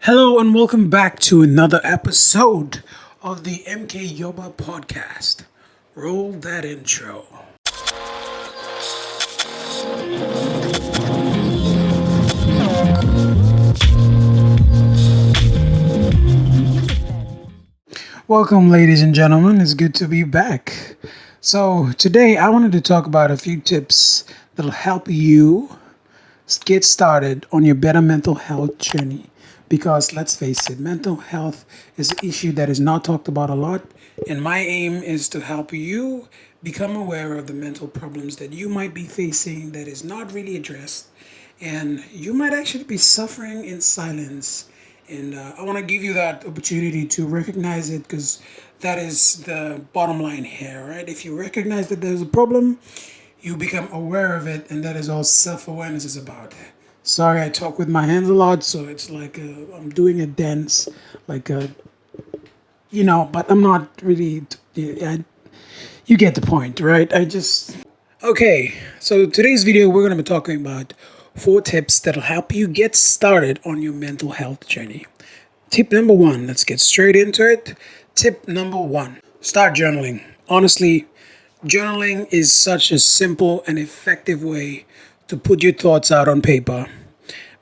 Hello and welcome back to another episode of the MK Yoba podcast. Roll that intro. Welcome, ladies and gentlemen. It's good to be back. So, today I wanted to talk about a few tips that'll help you get started on your better mental health journey. Because let's face it, mental health is an issue that is not talked about a lot. And my aim is to help you become aware of the mental problems that you might be facing that is not really addressed. And you might actually be suffering in silence. And I want to give you that opportunity to recognize it because that is the bottom line here, right? If you recognize that there's a problem, you become aware of it, and that is all self-awareness is about. Sorry, I talk with my hands a lot, so it's like I'm doing a dance, like but I'm not really. You get the point, right? Okay. So today's video, we're gonna be talking about 4 tips that'll help you get started on your mental health journey. Tip number 1. Let's get straight into it. Tip number 1: start journaling. Honestly, journaling is such a simple and effective way to put your thoughts out on paper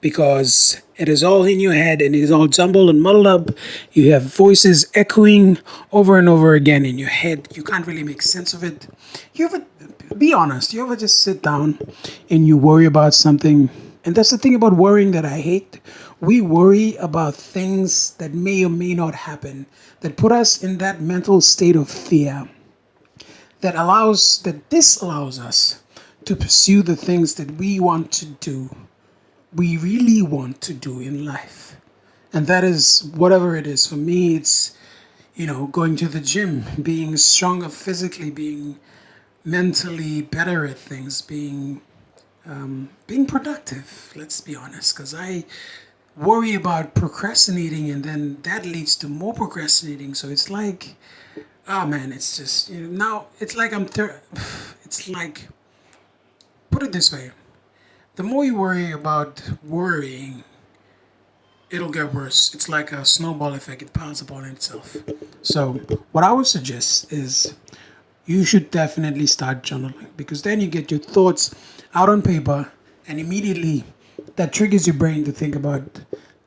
because it is all in your head and it is all jumbled and muddled up. You have voices echoing over and over again in your head. You can't really make sense of it. You ever, be honest, you ever just sit down and you worry about something? And that's the thing about worrying that I hate. We worry about things that may or may not happen, that put us in that mental state of fear that disallows us to pursue the things that we really want to do in life. And that is whatever it is. For me, it's, going to the gym, being stronger physically, being mentally better at things, being productive. Let's be honest, because I worry about procrastinating, and then that leads to more procrastinating. So it's like, oh man, it's just now it's like it's like, put it this way: the more you worry about worrying, it'll get worse. It's like a snowball effect; it piles upon itself. So what I would suggest is you should definitely start journaling because then you get your thoughts out on paper, and immediately that triggers your brain to think about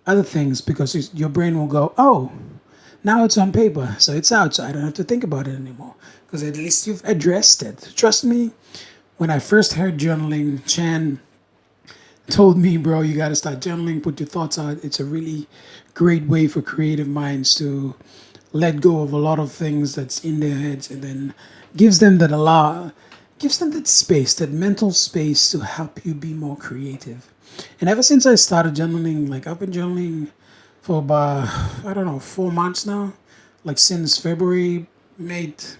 other things because your brain will go, oh, now it's on paper, so it's out, so I don't have to think about it anymore because at least you've addressed it. Trust me, when I first heard journaling, Chan told me, bro, you got to start journaling, put your thoughts out. It's a really great way for creative minds to let go of a lot of things that's in their heads and then gives them that space, that mental space to help you be more creative. And ever since I started journaling, like I've been journaling for about, I don't know, 4 months now. Like since February, March,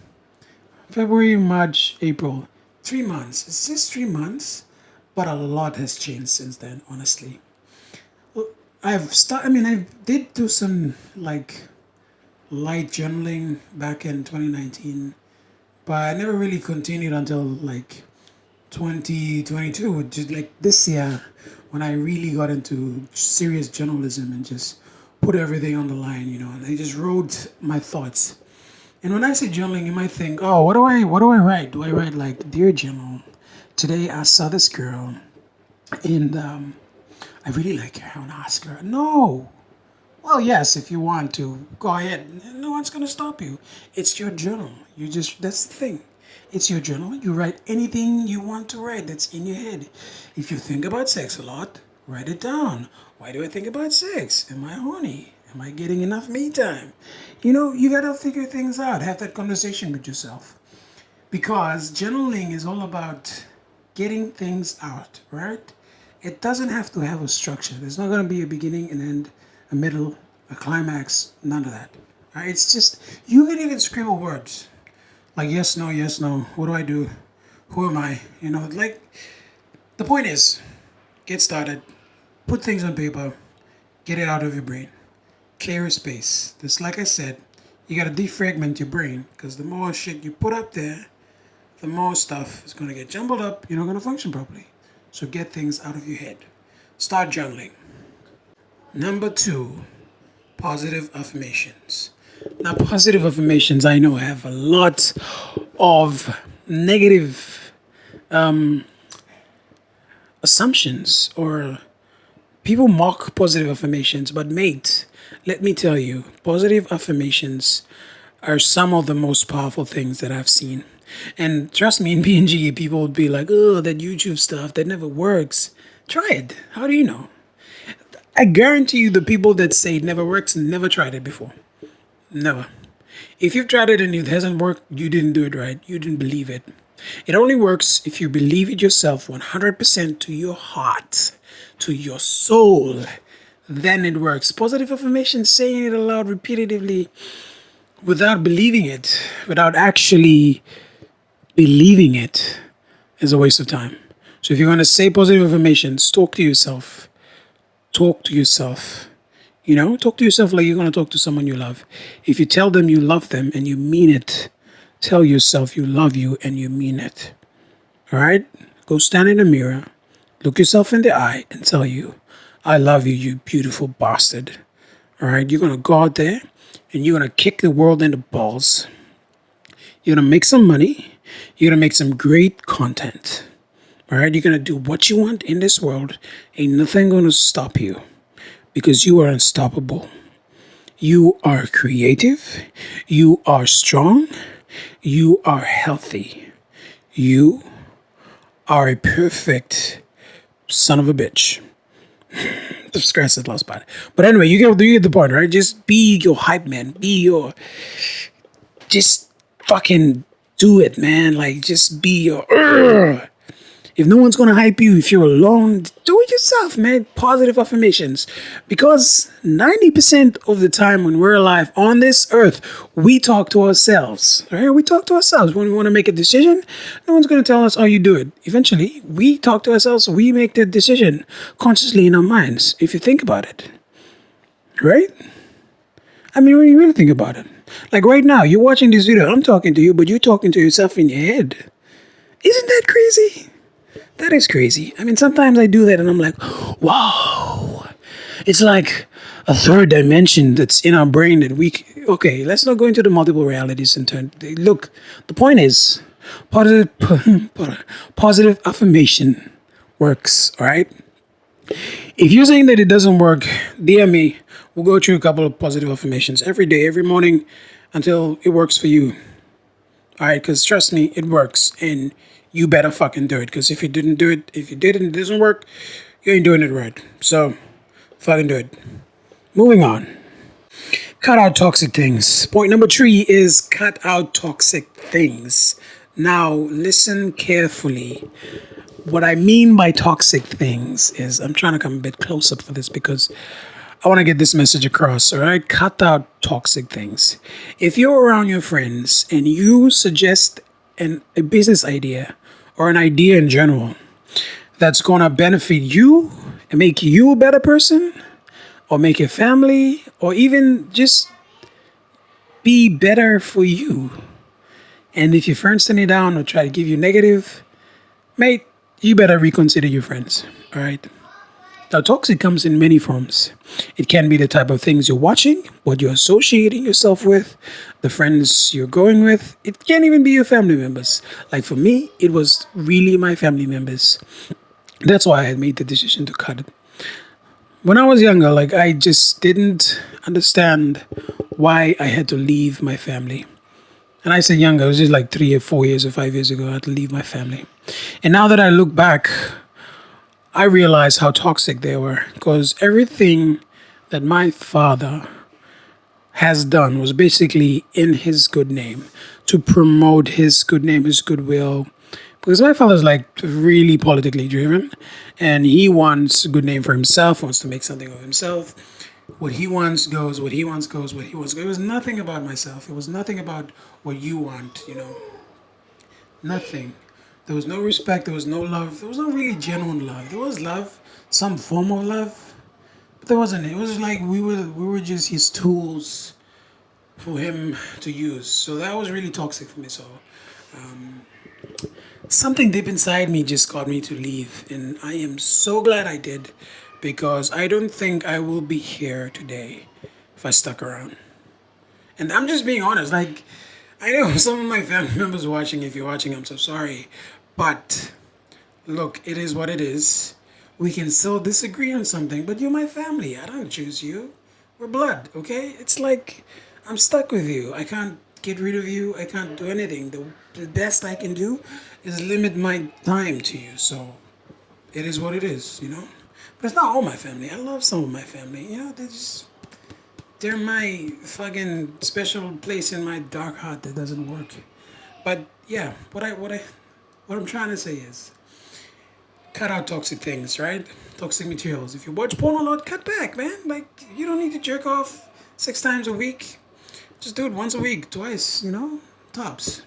April. 3 months. It's just 3 months, but a lot has changed since then, honestly. Well, I did do some like light journaling back in 2019, but I never really continued until like 2022, just like this year, when I really got into serious journalism and just put everything on the line, and I just wrote my thoughts. And when I say journaling, you might think, oh, what do I write? Do I write like, dear journal, today I saw this girl and I really like her. I want to ask her. No. Well, yes, if you want to, go ahead. No one's going to stop you. It's your journal. That's the thing. It's your journal. You write anything you want to write that's in your head. If you think about sex a lot, write it down. Why do I think about sex? Am I horny? Am I getting enough me time? You got to figure things out. Have that conversation with yourself. Because journaling is all about getting things out, right? It doesn't have to have a structure. There's not going to be a beginning, an end, a middle, a climax, none of that. Right? It's just, you can even scribble words like yes, no, what do I do? Who am I? Like, the point is, get started, put things on paper, get it out of your brain, clear a space. Just like I said, you got to defragment your brain because the more shit you put up there, the more stuff is going to get jumbled up. You're not going to function properly. So get things out of your head. Start journaling. Number 2, Positive affirmations. Now, positive affirmations I know have a lot of negative assumptions, or people mock positive affirmations. But, mate, let me tell you, positive affirmations are some of the most powerful things that I've seen. And trust me, in PNG, people would be like, oh, that YouTube stuff, that never works. Try it. How do you know? I guarantee you the people that say it never works never tried it before. Never. If you've tried it and it hasn't worked, you didn't do it right. You didn't believe it. It only works if you believe it yourself 100% to your heart, to your soul. Then it works. Positive affirmation, saying it aloud repetitively without believing it, without actually believing it, is a waste of time. So if you're going to say positive affirmations, talk to yourself. Talk to yourself. Talk to yourself like you're going to talk to someone you love. If you tell them you love them and you mean it, tell yourself you love you and you mean it. All right? Go stand in the mirror, look yourself in the eye, and tell you, I love you, you beautiful bastard. All right? You're going to go out there and you're going to kick the world in the balls. You're going to make some money. You're going to make some great content. All right? You're going to do what you want in this world. Ain't nothing going to stop you, because you are unstoppable. You are creative. You are strong. You are healthy. You are a perfect son of a bitch. The scratch that last part. But anyway, you get the point, right? Just be your hype man. Just fucking do it, man. Like, just be your. If no one's gonna hype you, if you're alone, do it yourself, man. Positive affirmations. Because 90% of the time when we're alive on this earth, we talk to ourselves. Right? We talk to ourselves. When we want to make a decision, no one's gonna tell us how you do it. Eventually, we talk to ourselves, we make the decision consciously in our minds, if you think about it. Right? I mean, when you really think about it. Like right now, you're watching this video, I'm talking to you, but you're talking to yourself in your head. Isn't that crazy? That is crazy. I mean, sometimes I do that and I'm like, wow. It's like a third dimension that's in our brain that okay, let's not go into the multiple realities and turn. Look, the point is, positive, positive affirmation works, all right? If you're saying that it doesn't work, DM me. We'll go through a couple of positive affirmations every day, every morning until it works for you. All right, because trust me, it works, and you better fucking do it. Because if you did it and it doesn't work, you ain't doing it right. So, fucking do it. Moving on. Cut out toxic things. Point number 3 is cut out toxic things. Now, listen carefully. What I mean by toxic things is, I'm trying to come a bit close up for this because I want to get this message across, all right? Cut out toxic things. If you're around your friends and you suggest a business idea or an idea in general that's going to benefit you and make you a better person, or make your family, or even just be better for you, and if your friends turn it down or try to give you negative, mate, you better reconsider your friends, all right? Now, toxic comes in many forms. It can be the type of things you're watching, what you're associating yourself with, the friends you're going with. It can even be your family members. Like for me, it was really my family members. That's why I had made the decision to cut it. When I was younger, like I just didn't understand why I had to leave my family. And I say younger, it was just like 3 or 4 years or 5 years ago, I had to leave my family. And now that I look back, I realized how toxic they were, because everything that my father has done was basically in his good name, to promote his good name, his goodwill. Because my father's like really politically driven, and he wants a good name for himself, wants to make something of himself. What he wants goes, what he wants goes, what he wants goes. It was nothing about myself. It was nothing about what you want, nothing. There was no respect. There was no love. There was no really genuine love. There was love, some form of love, but there wasn't. It was like we were just his tools for him to use. So that was really toxic for me. So something deep inside me just got me to leave, and I am so glad I did, because I don't think I will be here today if I stuck around. And I'm just being honest. Like, I know some of my family members watching. If you're watching, I'm so sorry. But look, it is what it is. We can still disagree on something, but you're my family. I don't choose you. We're blood, okay? It's like I'm stuck with you. I can't get rid of you. I can't do anything. The best I can do is limit my time to you. So it is what it is, you know? But it's not all my family. I love some of my family. You know, they're my fucking special place in my dark heart that doesn't work. But yeah, what I'm trying to say is cut out toxic things, right? Toxic materials. If you watch porn a lot, cut back, man. Like you don't need to jerk off 6 times a week. Just do it once a week, twice, you know? Tops.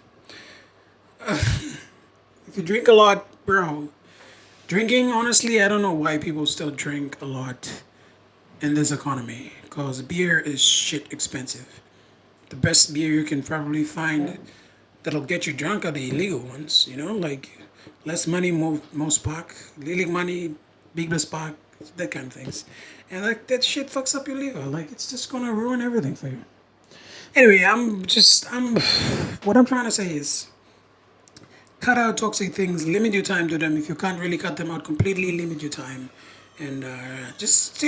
If you drink a lot, bro. Drinking, honestly, I don't know why people still drink a lot in this economy. Because beer is shit expensive. The best beer you can probably find that'll get you drunk are the illegal ones, you know? Like less money, more spark. Little money, big spark, that kind of things. And like that shit fucks up your liver. Like it's just gonna ruin everything for you. Anyway, what I'm trying to say is cut out toxic things, limit your time to them. If you can't really cut them out completely, limit your time. And just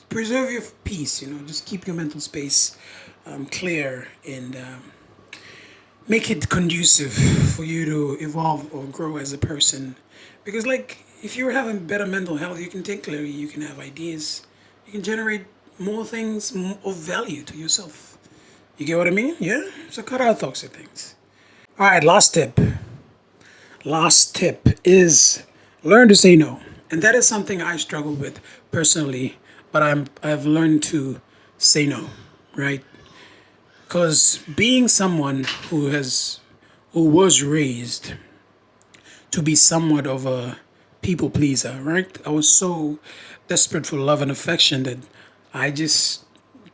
preserve your peace, you know, just keep your mental space clear and make it conducive for you to evolve or grow as a person. Because, like, if you're having better mental health, you can think clearly, you can have ideas, you can generate more things of value to yourself. You get what I mean? Yeah? So cut out toxic things. All right, last tip. Last tip is learn to say no. And that is something I struggle with personally, but I've learned to say no, right? Because being someone who was raised to be somewhat of a people pleaser, right? I was so desperate for love and affection that I just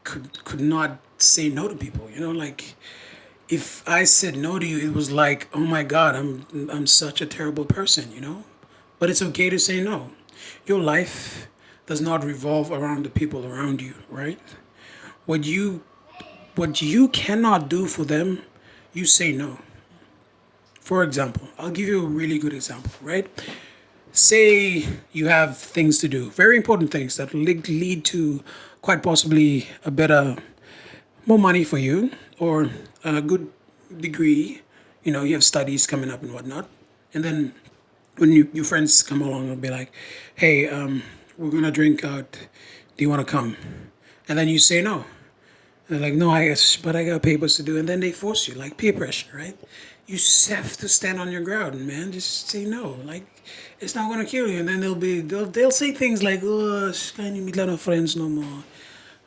could not say no to people. You know, like if I said no to you, it was like, oh my God, I'm such a terrible person, you know? But it's okay to say no. Your life does not revolve around the people around you, right? What you what you cannot do for them, you say no. For example, I'll give you a really good example, right? Say you have things to do, very important things that lead to quite possibly a better, more money for you or a good degree. You know, you have studies coming up and whatnot. And then when your friends come along and be like, hey, we're going to drink out. Do you want to come? And then you say no. They're like, no, I guess, but I got papers to do. And then they force you, like peer pressure, right? You have to stand on your ground, man. Just say no. Like, it's not gonna kill you. And then they'll say things like, oh, can't you meet no friends no more?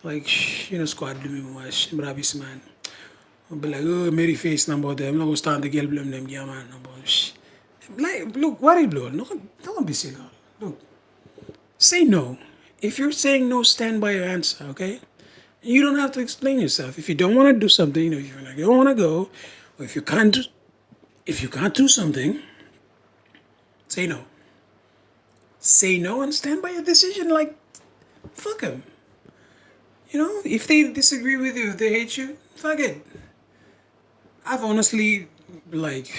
Like, you know, squad do me much, but I be man. I'll be like, oh, Mary face number them. I'm not gonna stand the girl blame them, yeah, man. Number. Like, look, worry blood. No, don't be silly. Look, say no. If you're saying no, stand by your answer, okay? You don't have to explain yourself. If you don't want to do something, you know, if you're like you don't want to go, or if you can't do something, say no. Say no and stand by your decision. Like fuck them. You know, if they disagree with you, if they hate you, fuck it. I've honestly like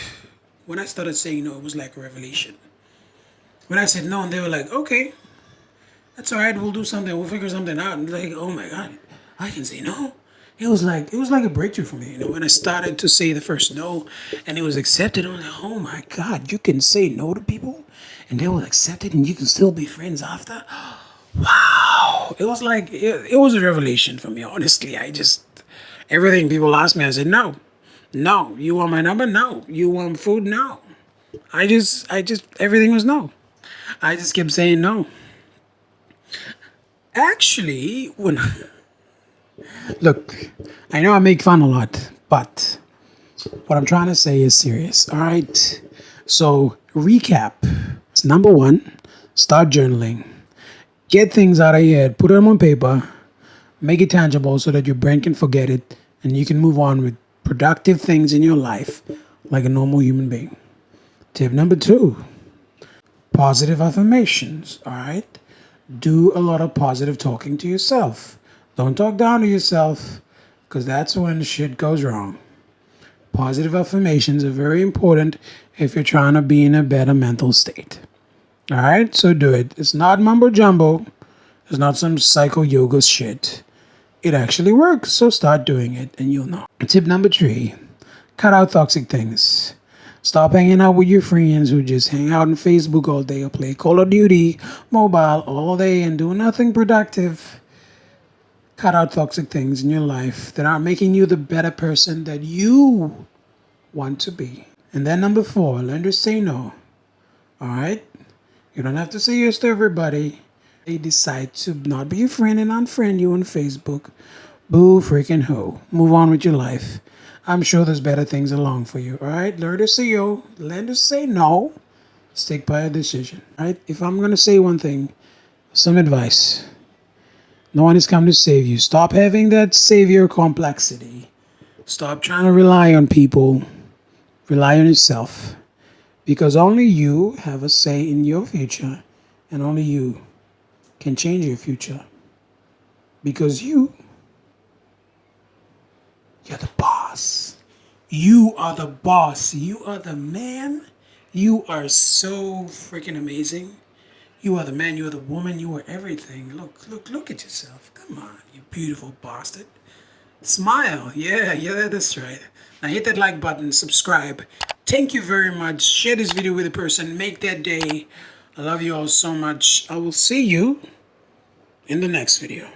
when I started saying no, it was like a revelation. When I said no, and they were like, okay, that's all right. We'll do something. We'll figure something out. And like, oh my god, I can say no. It was like a breakthrough for me. You know, when I started to say the first no, and it was accepted. I was like, oh my god, you can say no to people, and they will accept it, and you can still be friends after. Wow, it was like it was a revelation for me. Honestly, I just everything people asked me, I said no, no. You want my number? No. You want food? No. I just everything was no. I just kept saying no. Actually, when look, I know I make fun a lot, but what I'm trying to say is serious. All right. So recap. It's number one, start journaling. Get things out of your head, put them on paper, make it tangible so that your brain can forget it and you can move on with productive things in your life like a normal human being. Tip number two, positive affirmations. All right. Do a lot of positive talking to yourself. Don't talk down to yourself, because that's when shit goes wrong. Positive affirmations are very important if you're trying to be in a better mental state. All right, so do it. It's not mumbo jumbo. It's not some psycho yoga shit. It actually works, so start doing it and you'll know. Tip number 3, cut out toxic things. Stop hanging out with your friends who just hang out on Facebook all day or play Call of Duty mobile all day and do nothing productive. Cut out toxic things in your life that aren't making you the better person that you want to be. And then number 4, learn to say no. All right? You don't have to say yes to everybody. They decide to not be your friend and unfriend you on Facebook. Boo freaking ho. Move on with your life. I'm sure there's better things along for you. All right? Learn to say yo. Learn to say no. Stick by a decision. All right? If I'm going to say one thing, some advice. No one has come to save you. Stop having that savior complexity. Stop trying to rely on people. Rely on yourself. Because only you have a say in your future, and only you can change your future. Because you're the boss. You are the boss. You are the man. You are so freaking amazing. You are the man. You are the woman. You are everything. Look at yourself. Come on, you beautiful bastard. Smile. Yeah, that's right. Now hit that like button, subscribe. Thank you very much. Share this video with a person. Make their day. I love you all so much. I will see you in the next video.